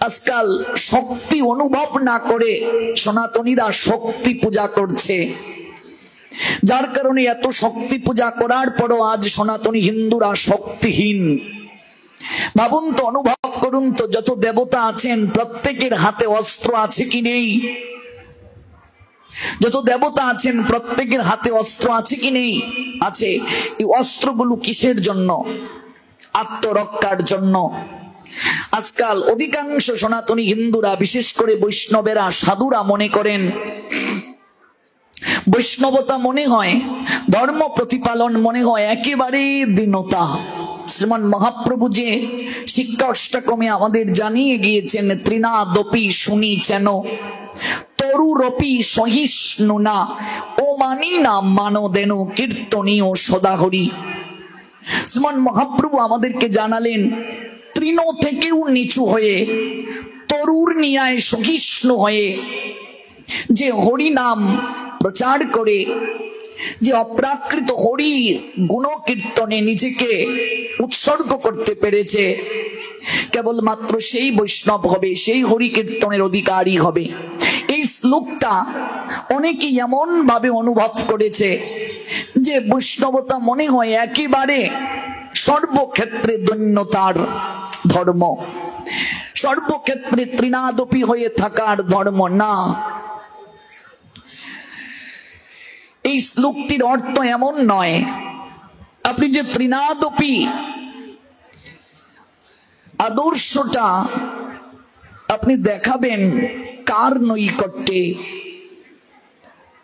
আজকাল শক্তি অনুভব না করে সনাতনীরা শক্তি পূজা করছে, যার কারণে এত শক্তি পূজা করার পরও আজ সনাতনী হিন্দুরা শক্তিহীন। ভাবুন তো, অনুভব করুন তো, যত দেবতা আছেন প্রত্যেকের হাতে অস্ত্র আছে কি নেই? যত দেবতা আছেন প্রত্যেকের হাতে অস্ত্র আছে কি নেই? আছে। এই অস্ত্রগুলো কিসের জন্য? আত্মরক্ষার জন্য। আজকাল অধিকাংশ সনাতনী হিন্দুরা, বিশেষ করে বৈষ্ণবেরা, সাধুরা মনে করেন বৈষ্ণবতা মনে হয়, ধর্ম প্রতিপালন মনে হয় একেবারে দীনতা। শ্রীমান মহাপ্রভু যে শিক্ষা অষ্টকমে আমাদের জানিয়ে গিয়েছেন, ত্রিনাদপি শুনি চেন তরুরপি সহিষ্ণু না ও মানি না মানো দেন কীর্তনীয় সদাহরি। শ্রীমান মহাপ্রভু আমাদেরকে জানালেন, তৃণ থেকেও নিচু হয়ে, তরুর ন্যায় সহিষ্ণু হয়ে যে হরি নাম প্রচার করে, যে অপ্রাকৃত হরি গুণ কীর্তনে নিজেকে উৎসর্গ করতে পেরেছে, কেবলমাত্র সেই বৈষ্ণব হবে, সেই হরি কীর্তনের অধিকারী হবে। এই শ্লোকটা অনেকে এমন ভাবে অনুভব করেছে যে বৈষ্ণবতা মনে হয় একেবারে সর্বক্ষেত্রে দৈন্যতার ধর্ম, সর্বক্ষেত্রে ত্রিনাদপি হয়ে থাকার ধর্ম। না, এই শ্লোকটির অর্থ এমন নয়। আপনি যে ত্রিনাদপি আদর্শটা আপনি দেখাবেন কার নৈকট্যে?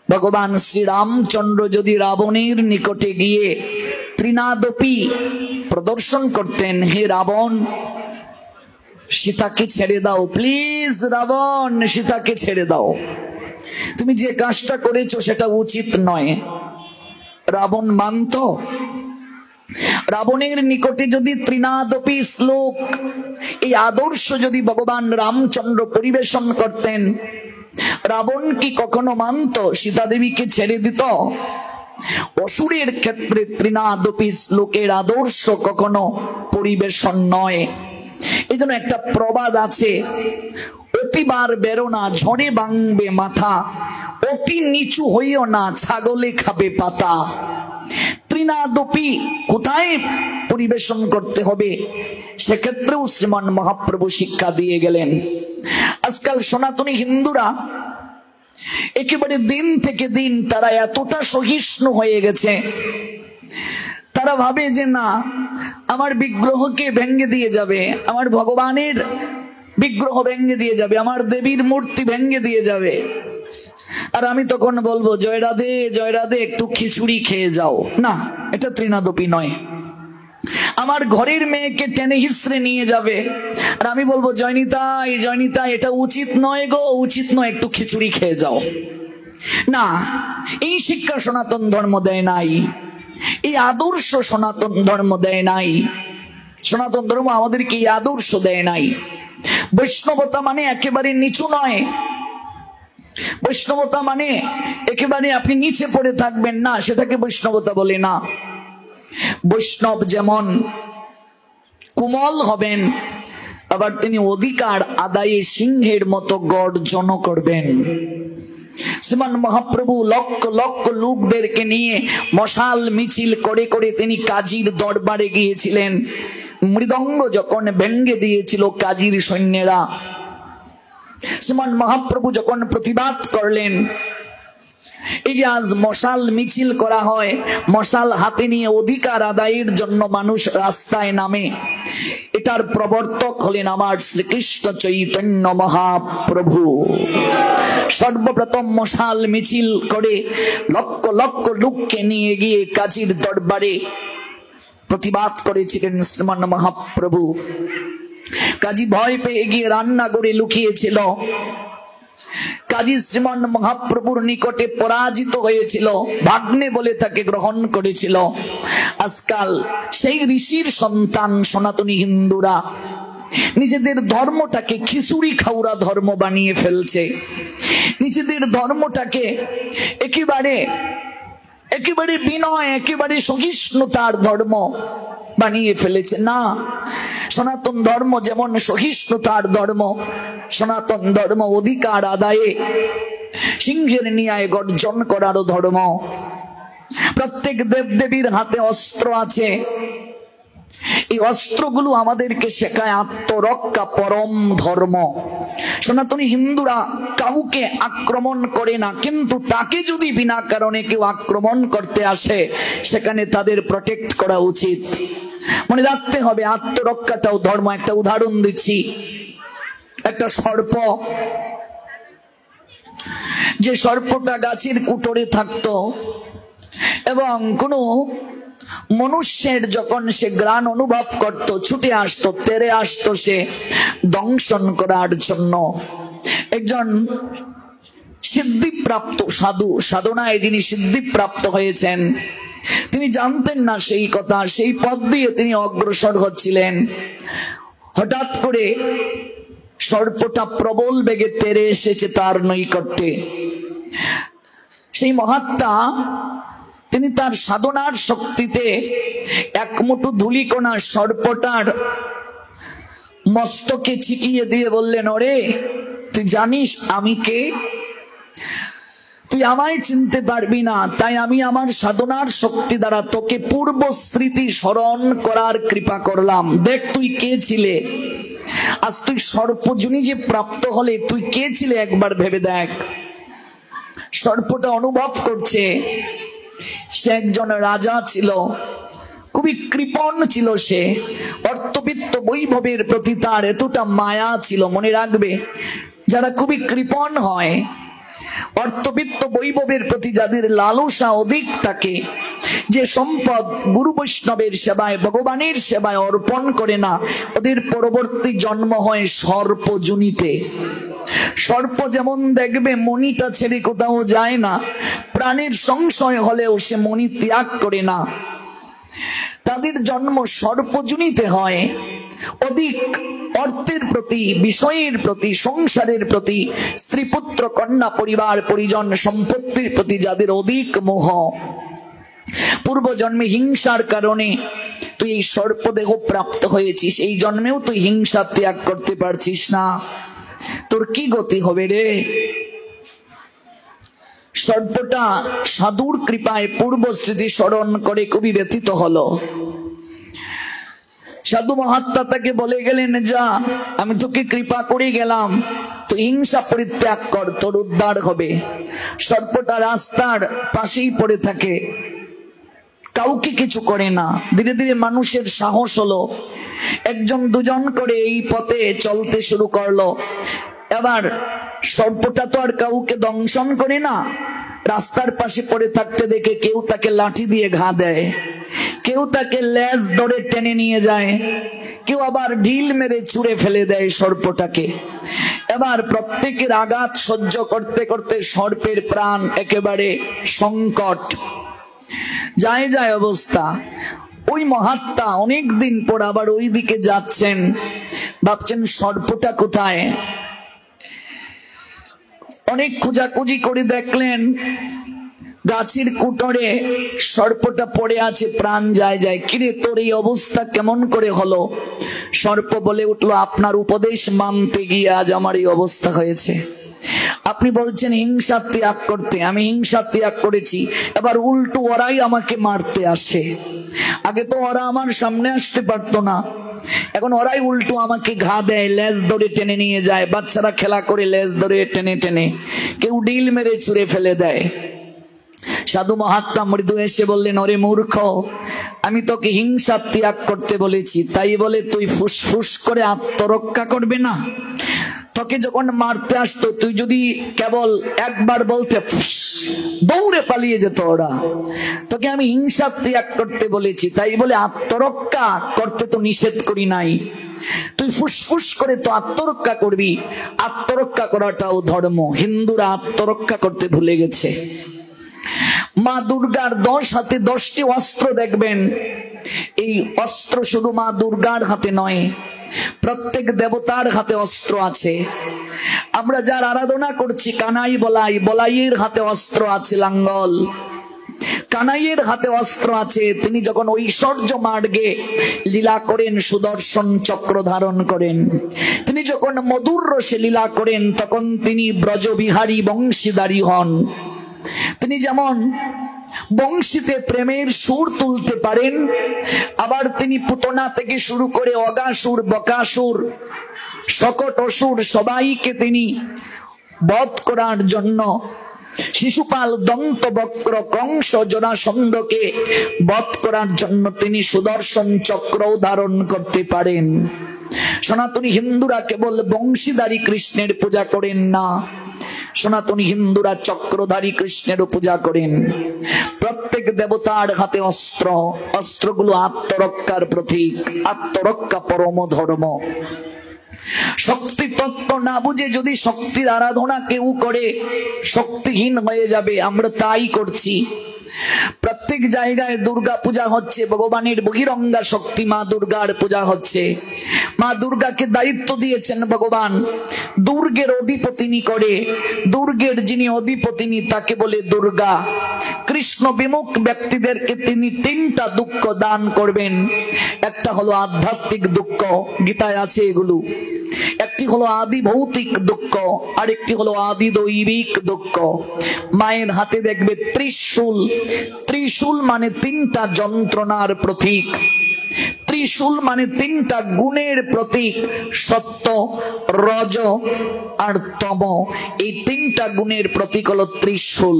ভগবান শ্রীরামচন্দ্র যদি রাবণের নিকটে গিয়ে ত্রিনাদপি প্রদর্শন করতেন, হে রাবণ, সীতাকে ছেড়ে দাও, প্লিজ রাবণ, সীতাকে ছেড়ে দাও, তুমি যে কাজটা করেছো সেটা উচিত নয়, রাবণ মানত? রাবণের নিকটে যদি ত্রিনাদপি শ্লোক, এই আদর্শ যদি ভগবান রামচন্দ্র পরিবেশন করতেন, রাবণ কি কখনো মানত? সীতা দেবীকে ছেড়ে দিত? অসুরের ক্ষেত্রে ত্রিনাদপি শ্লোকের আদর্শ কখনো পরিবেশন নয়। এই জন্য একটা প্রবাদ আছে, অতিবার বেরো না ঝড়ে ভাঙবে মাথা, অতি নিচু হইও না ছাগলে খাবে পাতা। ত্রিনাদপি কোথায় পরিবেশন করতে হবে সেক্ষেত্রেও শ্রীমান মহাপ্রভু শিক্ষা দিয়ে গেলেন। আজকাল সনাতনী হিন্দুরা একেবারে দিন থেকে দিন তারা এতটা সহিষ্ণু হয়ে গেছে, তারা ভাবে যে না, আমার বিগ্রহকে ভেঙে দিয়ে যাবে, আমার ভগবানের বিগ্রহ ভেঙে দিয়ে যাবে, আমার দেবীর মূর্তি ভেঙে দিয়ে যাবে, আর আমি তখন বলবো জয় রাধে জয় রাধে, একটু খিচুড়ি খেয়ে যাও। না, এটা ত্রিনাদপি নয়। আমার ঘরের মেয়েকে টেনে হিসড়ে নিয়ে যাবে, আর আমি বলবো জয়নিতাই জয়নিতাই, এটা উচিত নয় গো, উচিত নয়, একটু খিচুড়ি খেয়ে যাও। না, এই শিক্ষা সনাতন ধর্ম দেয় নাই, এই আদর্শ সনাতন ধর্ম দেয় নাই। সনাতন ধর্ম আমাদেরকে এই আদর্শ দেয় নাই। বৈষ্ণবতা মানে একেবারে নিচু নয়, বৈষ্ণবতা মানে একেবারে আপনি নিচে পড়ে থাকবেন না, সেটাকে বৈষ্ণবতা বলে না। বৈষ্ণব যেমন কোমল হবেন, আবার তিনি অধিকার আদায়ে সিংহের মতো গর্জন করবেন। শ্রীমান মহাপ্রভু লক্ষ লক্ষ লোকদেরকে নিয়ে মশাল মিছিল করে করে তিনি কাজীর দরবারে গিয়েছিলেন। মৃদঙ্গ যখন ভেঙ্গে দিয়েছিল কাজীর সৈন্যেরা, শ্রীমান মহাপ্রভু যখন প্রতিবাদ করলেন, এই যে আজ মশাল মিছিল করা হয়, মশাল হাতে নিয়ে অধিকার আদায়ের জন্য মানুষ রাস্তায় নামে, এটার প্রবর্তক হলেন আমার শ্রীকৃষ্ণ চৈতন্য মহাপ্রভু। সর্বপ্রথম মশাল মিছিল করে লক্ষ লক্ষ লোককে নিয়ে গিয়ে কাজীর দরবারে প্রতিবাদ করেছিলেন শ্রীমান মহাপ্রভু। কাজী ভয় পেয়ে গিয়ে রান্না করে লুকিয়েছিল, কাজী শ্রীমান মহাপ্রভুর নিকটে পরাজিত হয়েছিল, ভাগ্নে বলে তাকে গ্রহণ করেছিল। আজকাল সেই ঋষির সন্তান সনাতনী হিন্দুরা নিজেদের ধর্মটাকে খিচুড়ি খাওয়া ধর্ম বানিয়ে ফেলছে, নিজেদের ধর্মটাকে একেবারে একেবারে বিনয়, একেবারে সহিষ্ণুতার ধর্ম বানিয়ে ফেলেছে। না, সনাতন ধর্ম যেমন সহিষ্ণুতার ধর্ম, সনাতন ধর্ম অধিকার আদায়ে সিংহের ন্যায় গর্জন করারও ধর্ম। প্রত্যেক দেবদেবীর হাতে অস্ত্র আছে, এই অস্ত্রগুলো আমাদেরকে শেখায় আত্মরক্ষা পরম ধর্ম। সনাতনী হিন্দুরা কাউকে আক্রমণ করে না, কিন্তু তাকে যদি বিনা কারণে কেউ আক্রমণ করতে আসে সেখানে তাদের প্রটেক্ট করা উচিত। মনে রাখতে হবে আত্মরক্ষাটাও ধর্ম। একটা উদাহরণ দিচ্ছি, একটা সর্প, যে সর্পটা গাছের কুটোরে থাকতো এবং কোনো মনুষ্যের যখন সে ঘ্রাণ অনুভব করত ছুটে আসতো, তেড়ে আসতো সে দংশন করার জন্য। একজন সিদ্ধিপ্রাপ্ত সাধু, সাধনায় যিনি সিদ্ধিপ্রাপ্ত হয়েছেন, তিনি জানতেন না সেই কথা, সেই পথ দিয়ে তিনি অগ্রসর হচ্ছিলেন। হঠাৎ করে সর্পটা প্রবল বেগে তেড়ে এসেছে তার নৈকট্যে। সেই মহাত্মা তিনি তার সাধনার শক্তিতে এক মুঠো ধূলিকণা সর্পটার মস্তকে ছিটিয়ে দিয়ে বললেন, ওরে তুই জানিস আমি কে? তুই আমায় চিনতে পারবি না, তাই আমি আমার সাধনার শক্তি দ্বারা তোকে পূর্ব স্মৃতি স্মরণ করার কৃপা করলাম। দেখ তুই কে ছিলে, আজ তুই সর্পজনী যে প্রাপ্ত হলে তুই কে ছিলে একবার ভেবে দেখ। সর্পটা অনুভব করছে সে একজন রাজা ছিল, খুবই কৃপণ ছিল সে। অর্থবিত্ত বৈভবের প্রতি তার এতটা মায়া ছিল। মনে রাখবে, যারা খুবই কৃপণ হয়, অর্থবিত্ত বৈভবের প্রতি যাদের লালসা অধিক থাকে, যে সম্পদ গুরু বৈষ্ণবের সেবায় ভগবানের সেবায় অর্পণ করে না, ওদের পরবর্তী জন্ম হয় সর্পজুনিতে। সর্প যেমন দেখবে মণিটা ছেড়ে কোথাও যায় না, প্রাণের সংশয় হলেও সে মণি ত্যাগ করে না, তাদের জন্ম সর্পজুনিতে হয়। অধিক অর্থের প্রতি, বিষয়ের প্রতি, সংসারের প্রতি, স্ত্রী পুত্র কন্যা পরিবার পরিজন সম্পত্তির প্রতি যাদের অধিক মোহ, পূর্ব জন্মে হিংসার কারণে তুই এই সর্পদেহ প্রাপ্ত হয়েছিস, এই জন্মেও তুই হিংসা ত্যাগ করতে পারছিস না, তোর কি গতি হবে রে? সর্পটা সাধুর কৃপায় পূর্ব স্মৃতি স্মরণ করে খুবই ব্যথিত হলো। সাধু মহাত্মা তাকে বলে গেলেন, যা আমি তোকে কৃপা করে গেলাম, তুই হিংসা পরিত্যাগ কর, তোর উদ্ধার হবে। সর্পটা রাস্তার পাশেই পড়ে থাকে, কাউকে কিছু করে না। ধীরে ধীরে মানুষের সাহস হলো, একজন দুজন করে এই পথে চলতে শুরু করলো। এবার সর্পটা তো আর কাউকে দংশন করে না, রাস্তার পাশে পড়ে থাকতে দেখে কেউ তাকে লাঠি দিয়ে ঘা দেয়, কেউ তাকে লেজ ধরে টেনে নিয়ে যায়, কেউ আবার ঢিল মেরে ছুঁড়ে ফেলে দেয় সর্পটাকে। এবার প্রত্যেকের আঘাত সহ্য করতে করতে সর্পের প্রাণ একেবারে সংকট, যায় যায় অবস্থা। ওই মহাত্মা অনেকদিন পর আবার ওই দিকে যাচ্ছেন, ভাবছেন সর্পটা কোথায়। অনেক খোঁজাখুঁজি করে দেখলেন গাছের কুটরে সর্পটা পড়ে আছে, প্রাণ যায় যায়। কিরে তোর এই অবস্থা কেমন করে হলো? সর্প বলে উঠলো, আপনার উপদেশ মানতে গিয়ে আজ আমার এই অবস্থা হয়েছে। আপনি বলছেন হিংসা ত্যাগ করতে, আমি হিংসা ত্যাগ করেছি, এবার উল্টো ওরাই আমাকে মারতে আসে। আগে তো ওরা আমার সামনে আসতে পারতো না, এখন ওরাই উল্টো আমাকে ঘা দেয়, লেজ ধরে টেনে নিয়ে যায়। বাচ্চারা খেলা করে লেজ ধরে টেনে টেনে, কেউ ডিল মেরে ছুঁড়ে ফেলে দেয়। সাধু মহাত্মা মৃদু এসে বললেন, ওরে মূর্খ, আমি তোকে হিংসা ত্যাগ করতে বলেছি, তাই বলে তুই ফুসফুস করে আত্মরক্ষা করবে না? তোকে যখন মারতে আসতো তুই যদি কেবল একবার বলতে ফুস, দৌড়ে পালিয়ে যেত ওরা। তোকে আমি হিংসা ত্যাগ করতে বলেছি, তাই বলে আত্মরক্ষা করতে তো নিষেধ করি নাই। তুই ফুসফুস করে তো আত্মরক্ষা করবি, আত্মরক্ষা করাটাও ধর্ম। হিন্দুরা আত্মরক্ষা করতে ভুলে গেছে। মা দুর্গার 10 হাতে 10টি অস্ত্র দেখবেন। এই অস্ত্র শুধু মা দুর্গার হাতে নয়, প্রত্যেক দেবতার হাতে অস্ত্র আছে। আমরা যার আরাধনা করছি কানাই বলাই, বলাইয়ের হাতে অস্ত্র আছে লাঙ্গল। কানাইয়ের হাতে অস্ত্র আছে, তিনি যখন ঐশ্বর্য মার্গে লীলা করেন সুদর্শন চক্র ধারণ করেন। তিনি যখন মধুর রসে লীলা করেন তখন তিনি ব্রজবিহারী বংশীদারী হন। তিনি যেমন বংশীতে প্রেমের সুর তুলতে পারেন, আবার তিনি পুতনা থেকে শুরু করে অগাসুর, বকাসুর, সকট অসুর সবাইকে তিনি বধ করার জন্য, শিশুপাল, দন্তবক্র, কংস, জরাসন্ধকে বধ করার জন্য তিনি সুদর্শন চক্র ধারণ করতে পারেন। সনাতনী হিন্দুরা কেবল বংশীধারী কৃষ্ণের পূজা করেন না, সনাতনী হিন্দুরা চক্রধারী কৃষ্ণেরও পূজা করেন। প্রত্যেক দেবতার হাতে অস্ত্র, অস্ত্রগুলো আত্মরক্ষার প্রতীক। আত্মরক্ষা পরম ধর্ম। শক্তি তত্ত্ব না বুঝে যদি শক্তির আরাধনা কেউ করে শক্তিহীন হয়ে যাবে। আমরা তাই করছি। প্রত্যেক জায়গায় দুর্গা পূজা হচ্ছে, ভগবানের বহিরঙ্গা শক্তি মা দুর্গার পূজা হচ্ছে। মা দুর্গাকে দায়িত্ব দিয়েছেন ভগবান, দুর্গের অধিপতিনী করে। দুর্গের যিনি অধিপতিনী তাকে বলে দুর্গা। কৃষ্ণ বিমুখ ব্যক্তিদেরকে তিনি তিনটা দুঃখ দান করবেন। একটা হলো আধ্যাত্মিক দুঃখ, গীতায় আছে এগুলো। একটি হলো আদি ভৌতিক দুঃখ, আরেকটি হলো আদি দৈবিক দুঃখ। মায়ের হাতে দেখবে ত্রিশূল। ত্রিশূল মানে তিনটা যন্ত্রণার প্রতীক। ত্রিশূল মানে তিনটা গুণের প্রতীক, সত্য, রজ আর তম। এই তিনটা গুণের প্রতীক হলো ত্রিশূল।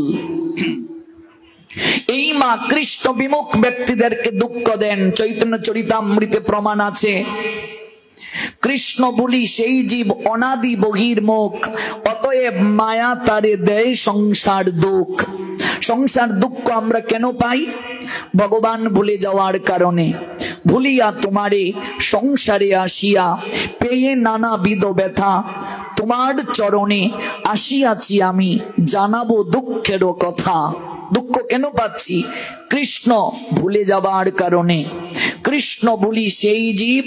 এই মা কৃষ্ণ বিমুখ ব্যক্তিদেরকে দুঃখ দেন। চৈতন্য চরিতামৃতে প্রমাণ আছে। কৃষ্ণ বলি সেই জীব অনাদি বহির্মুখ, অতএব মায়া তারে দেয় সংসার দুঃখ। সংসার দুঃখ আমরা কেন পাই? ভগবান ভুলে যাওয়ার কারণে। ভুলিয়া তোমারে সংসারে আসিয়া পেয়ে নানাবিধ ব্যথা, তোমার চরণে আসিয়াছি আমি জানাবো দুঃখেরও কথা। দুঃখ কেন পাচ্ছি? কৃষ্ণ ভুলে যাবার কারণে। কৃষ্ণ বলি সেই জীব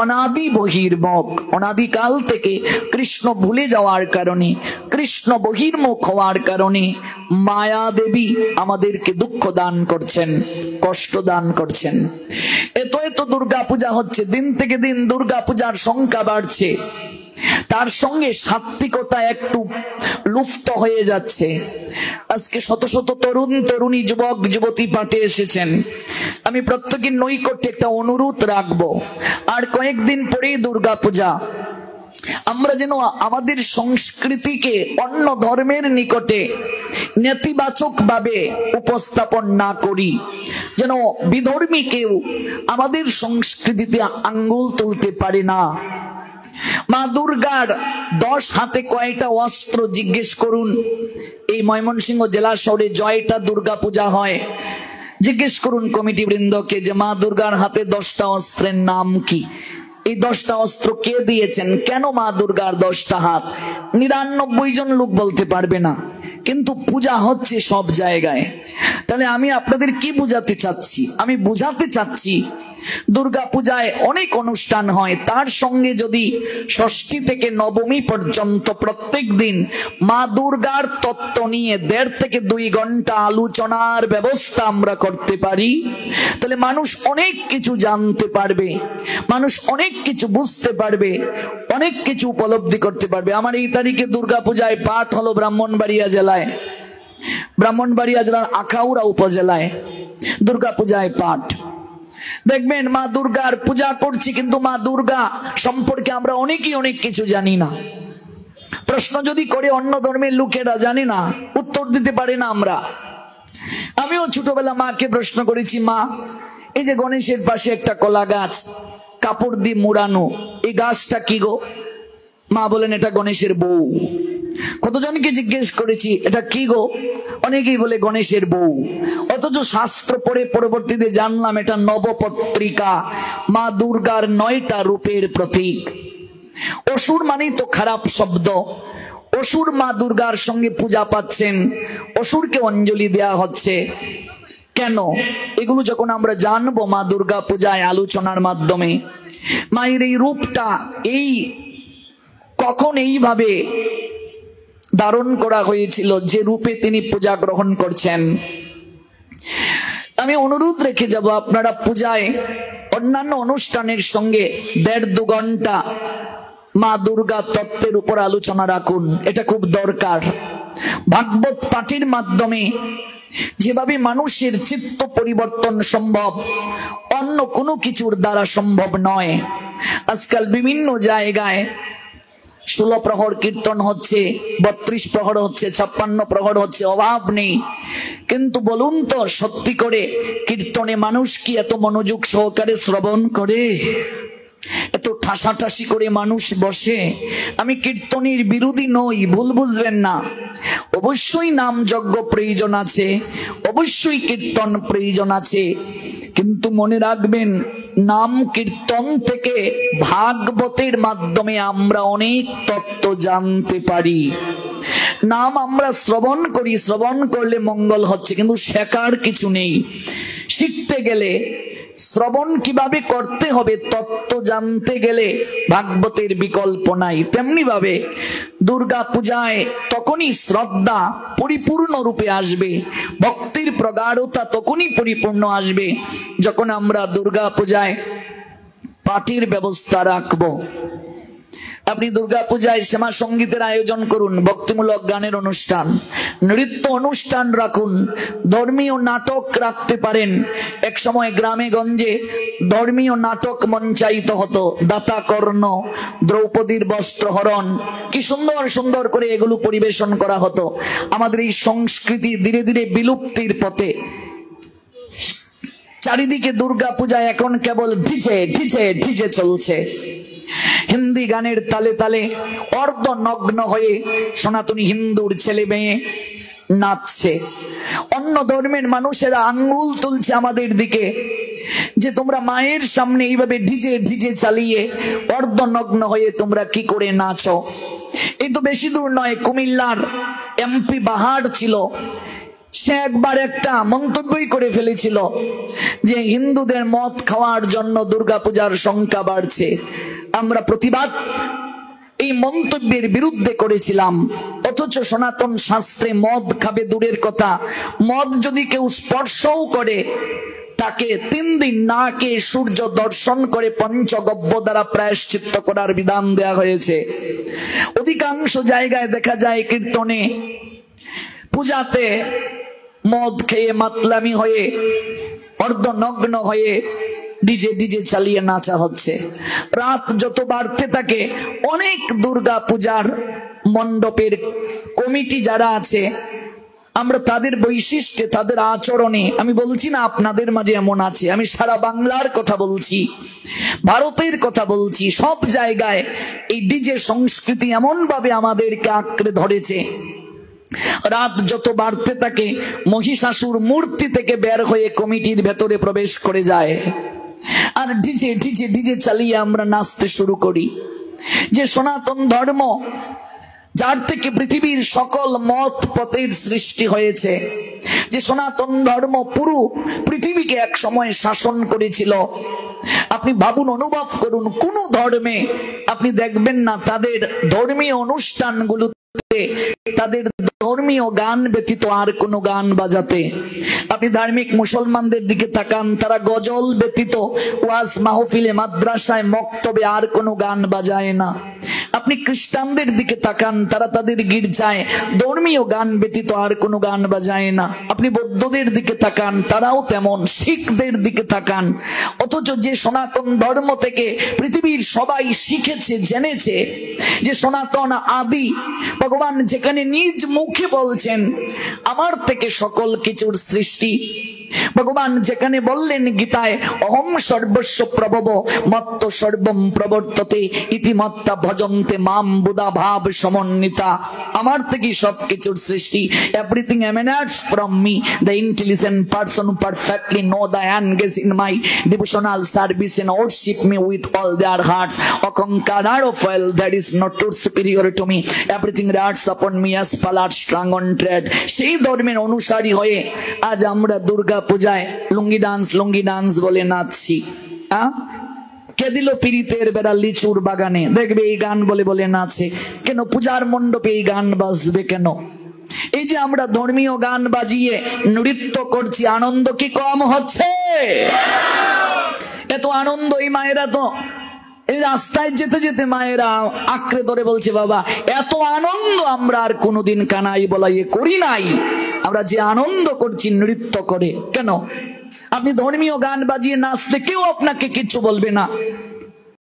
অনাদি বহির্মুখ, অনাদিকাল থেকে কৃষ্ণ ভুলে যাওয়ার কারণে, কৃষ্ণ বহির্মুখ হওয়ার কারণে মায়া দেবী আমাদেরকে দুঃখ দান করছেন, কষ্ট দান করছেন। এত এত দুর্গা পূজা হচ্ছে, দিন থেকে দিন দুর্গা পূজার সংখ্যা বাড়ছে। তার সঙ্গে সাত্বিকতা একটু লুপ্ত হয়ে যাচ্ছে। আজকে শত শত তরুণ তরুণী, যুবক যুবতী পাঠে এসেছেন। আমি প্রত্যেকের নৈকট্যে একটা অনুরোধ রাখবো, আর কয়েকদিন পরেই দুর্গা পূজা। আমরা যেন আমাদের সংস্কৃতিকে অন্য ধর্মের নিকটে নেতিবাচক ভাবে উপস্থাপন না করি, যেন বিধর্মী কেউ আমাদের সংস্কৃতিতে আঙ্গুল তুলতে পারে না। মা দুর্গার 10 হাতে কয়টা অস্ত্র জিজ্ঞেস করুন। এই ময়মনসিংহ জেলা শহরে জয়টা দুর্গা পূজা হয়। জিজ্ঞেস করুন কমিটি বৃন্দকে যে মা দুর্গার হাতে 10টা অস্ত্রের নাম কি? এই 10টা অস্ত্র কে দিয়েছেন? কেন মা দুর্গার 10টা হাত? 99 জন লোক বলতে পারবে না, কিন্তু পূজা হচ্ছে সব জায়গায়। তাহলে আমি আপনাদের কি বুঝাতে চাচ্ছি? আমি বুঝাতে চাচ্ছি দুর্গা পূজায় অনেক অনুষ্ঠান হয়, তার সঙ্গে যদি ষষ্ঠী থেকে নবমী পর্যন্ত প্রত্যেক দিন মা দুর্গার তত্ত্ব নিয়ে 1.5 থেকে 2 ঘন্টা আলোচনার ব্যবস্থা আমরা করতে পারি, তাহলে মানুষ অনেক কিছু জানতে পারবে, মানুষ অনেক কিছু বুঝতে পারবে, অনেক কিছু উপলব্ধি করতে পারবে। আমার এই তারিখে দুর্গা পূজায় পাঠ হলো ব্রাহ্মণবাড়িয়া জেলায়, ব্রাহ্মণবাড়িয়া জেলার আখাউড়া উপজেলায় দুর্গা পূজায় পাঠ। দেখবেন মা দুর্গার পূজা করছি, কিন্তু মা দুর্গা সম্পর্কে আমরা অনেকেই অনেক কিছু জানি না। প্রশ্ন যদি করে অন্য ধর্মের লোকেরা জানে না, উত্তর দিতে পারে না। আমিও ছোটবেলা মাকে প্রশ্ন করেছি, মা এই যে গণেশের পাশে একটা কলা গাছ কাপড় দিয়ে মুড়ানো, এই গাছটা কি গো? মা বলেন এটা গণেশের বউ। কতজনকে জিজ্ঞেস করেছি এটা কি গো? অনেকেই বলে গণেশের বউ। অথচ শাস্ত্র পড়ে পরবর্তীতে জানলাম এটা নবপত্রিকা, মা দুর্গার 9টা রূপের প্রতীক। অসুর মানেই তো খারাপ শব্দ। অসুর মা দুর্গার সঙ্গে পূজা পাচ্ছেন, অসুরকে অঞ্জলি দেয়া হচ্ছে কেন? এগুলো যখন আমরা জানবো মা দুর্গা পূজায় আলোচনার মাধ্যমে, মায়ের এই রূপটা এই কখন এইভাবে ধারণ করা হয়েছিল, যে রূপে তিনি পূজা গ্রহণ করছেন। আমি অনুরোধ রেখে যাব, আপনারা পূজায় অন্যান্য অনুষ্ঠানের সঙ্গে 1.5-2 ঘন্টা মা দুর্গা তত্ত্বের উপর আলোচনা রাখুন। এটা খুব দরকার। ভাগবত পাঠের মাধ্যমে যেভাবে মানুষের চিত্ত পরিবর্তন সম্ভব, অন্য কোনো কিছুর দ্বারা সম্ভব নয়। আজকাল বিভিন্ন জায়গায় 16 প্রহর কীর্তন হচ্ছে, 32 প্রহর হচ্ছে, 56 প্রহর হচ্ছে, অভাব নেই। কিন্তু বলুন তো, সত্যি করে কীর্তনে মানুষ কি এত মনোযোগ সহকারে শ্রবণ করে? এত ঠাসাঠাসি করে মানুষ বসে? আমি কীর্তনের বিরোধী নই, ভুল বুঝবেন না। অবশ্যই নাম যজ্ঞ প্রয়োজন আছে, অবশ্যই কীর্তন প্রয়োজন আছে, কিন্তু মনে রাখবেন, নাম কীর্তন থেকে ভাগবতের মাধ্যমে আমরা অনেক তত্ত্ব জানতে পারি। নাম আমরা শ্রবণ করি, শ্রবণ করলে মঙ্গল হচ্ছে, কিন্তু শেখার কিছু নেই। শিখতে গেলে শ্রবণ কিভাবে করতে হবে, তত্ত্ব জানতে গেলে ভাগবতের বিকল্প নাই। তেমনি ভাবে দুর্গা পূজায় তখনই শ্রদ্ধা পরিপূর্ণ রূপে আসবে, ভক্তির প্রগাঢ়তা তখনই পরিপূর্ণ আসবে যখন আমরা দুর্গা পূজায় পাঠের ব্যবস্থা রাখবো। আপনি দুর্গা পূজায় শ্যামা সঙ্গীতের আয়োজন করুন, ভক্তিমূলক গানের অনুষ্ঠান, নৃত্য অনুষ্ঠান রাখুন, ধর্মীয় নাটক রাখতে পারেন। এক সময় গ্রামে গঞ্জে ধর্মীয় নাটক মঞ্চায়িত হতো, দাতা কর্ণ, দ্রৌপদীর বস্ত্রহরণ, কি সুন্দর সুন্দর করে এগুলো পরিবেশন করা হতো। আমাদের এই সংস্কৃতি ধীরে ধীরে বিলুপ্তির পথে। চারিদিকে দুর্গা পূজায় এখন কেবল ডিজে ডিজে ডিজে চলছে। হিন্দি গানের তালে তালে অর্ধ নগ্ন হয়ে সনাতনী হিন্দুর ছেলে মেয়ে নাচছে। অন্য ধর্মের মানুষেরা আঙ্গুল তুলছে আমাদের দিকে যে তোমরা মায়ের সামনে এইভাবে ডিজে ডিজে চালিয়ে অর্ধ নগ্ন হয়ে তোমরা কি করে নাচো। এই তো বেশি দূর নয়, কুমিল্লার এমপি বাহার ছিল, সে একবার একটা মন্তব্যই করে ফেলেছিল যে হিন্দুদের মদ খাওয়ার জন্য দুর্গাপূজার সংখ্যা বাড়ছে। আমরা প্রতিবাদ এই মন্তব্যের বিরুদ্ধে করেছিলাম, অথচ সনাতন শাস্ত্রে মদ খাবে দূরের কথা, মদ যদি কেউ স্পর্শও করে তাকে 3 দিন না খেয়ে সূর্য দর্শন করে পঞ্চগব্য দ্বারা প্রায়শ্চিত্ত করার বিধান দেয়া হয়েছে। অধিকাংশ জায়গায় দেখা যায় কীর্তনে পূজাতে মদ খেয়ে মাতলামি হয়ে অর্ধনগ্ন হয়ে ডিজে ডিজে চালিয়ে নাচা হচ্ছে। রাত যত বাড়তে থাকে অনেক দুর্গা পূজার মণ্ডপের কমিটি যারা আছে, আমরা তাদের বৈশিষ্ট্যে, তাদের আচরণে, আমি বলছি না আপনাদের মাঝে এমন আছে, আমি সারা বাংলার কথা বলছি, ভারতের কথা বলছি, সব জায়গায় এই ডিজে সংস্কৃতি এমন ভাবে আমাদেরকে আঁকড়ে ধরেছে। রাত যত বাড়তে থাকে মহিষাসুর মূর্তি থেকে বের হয়ে কমিটির ভেতরে প্রবেশ করে যায়, আর ডিজে ডিজে ডিজে চালিয়ে আমরা নাচতে শুরু করি। যে সনাতন ধর্ম, যার থেকে পৃথিবীর সকল মত পথের সৃষ্টি হয়েছে, যে সনাতন ধর্ম পুরো পৃথিবীকে এক সময় শাসন করেছিল, আপনি ভাবুন, অনুভব করুন, কোন ধর্মে আপনি দেখবেন না তাদের ধর্মীয় অনুষ্ঠানগুলো তাদের ধর্মীয় গান ব্যতীত আর কোনো গান বাজাতে। আপনি ধার্মিক মুসলমানদের দিকে তাকান, তারা গজল ব্যতীত ওয়াজ মাহফিলে, মাদ্রাসায়, মক্তবে আর কোনো গান বাজায় না। আপনি খ্রিস্টানদের দিকে তাকান, তারা তাদের গির্জায় ধর্মীয় গান ব্যতীত আর কোনো গান বাজায় না। আপনি বৌদ্ধদের দিকে তাকান, তারাও তেমন। শিখদের দিকে তাকান, অথচ যে সনাতন ধর্ম থেকে পৃথিবীর সবাই শিখেছে, জেনেছে যে সনাতন আদি, ভগবান যেখানে নিজ মুখে বলছেন আমার থেকে সকল কিছুর সৃষ্টি, ভগবান যেখানে বললেন গীতায় অহম সর্বস্ব প্রভব মত্ত সর্বম প্রবর্ততে ইতিমত্তা ভজন্তে মাম বুধা ভাব সমন্বিতা, আমার থেকে সবকিছুর সৃষ্টি, everything emanates from me, the intelligent person who perfectly know the engage in my devotional service and worship me with all their hearts, O conqueror of all, there is no truth superior to me, everything rests upon me as palad strung on thread। সেই ধর্মের অনুসারী হয়ে আজ আমরা দুর্গা পূজায় লুঙ্গি dance বলে নাচছি। কে দিল পীড়িতের বেড়া লিচুর বাগানে, দেখবে এই গান বলে বলে নাচে। কেন পূজার মণ্ডপে এই গান বাজবে কেন? এই যে আমরা ধর্মীয় গান বাজিয়ে নৃত্য করছি, আনন্দ কি কম হচ্ছে? এত আনন্দ, এই মায়েরা তো এই রাস্তায় যেতে যেতে মায়েরা আঁকড়ে ধরে বলছে, বাবা এত আনন্দ আমরা আর কোনোদিন কানাই বলাইয়ে করি নাই। আমরা যে আনন্দ করছি নৃত্য করে। কেন? আপনি ধর্মীয় গান বাজিয়ে নাচলে কেউ আপনাকে কিছু বলবে না।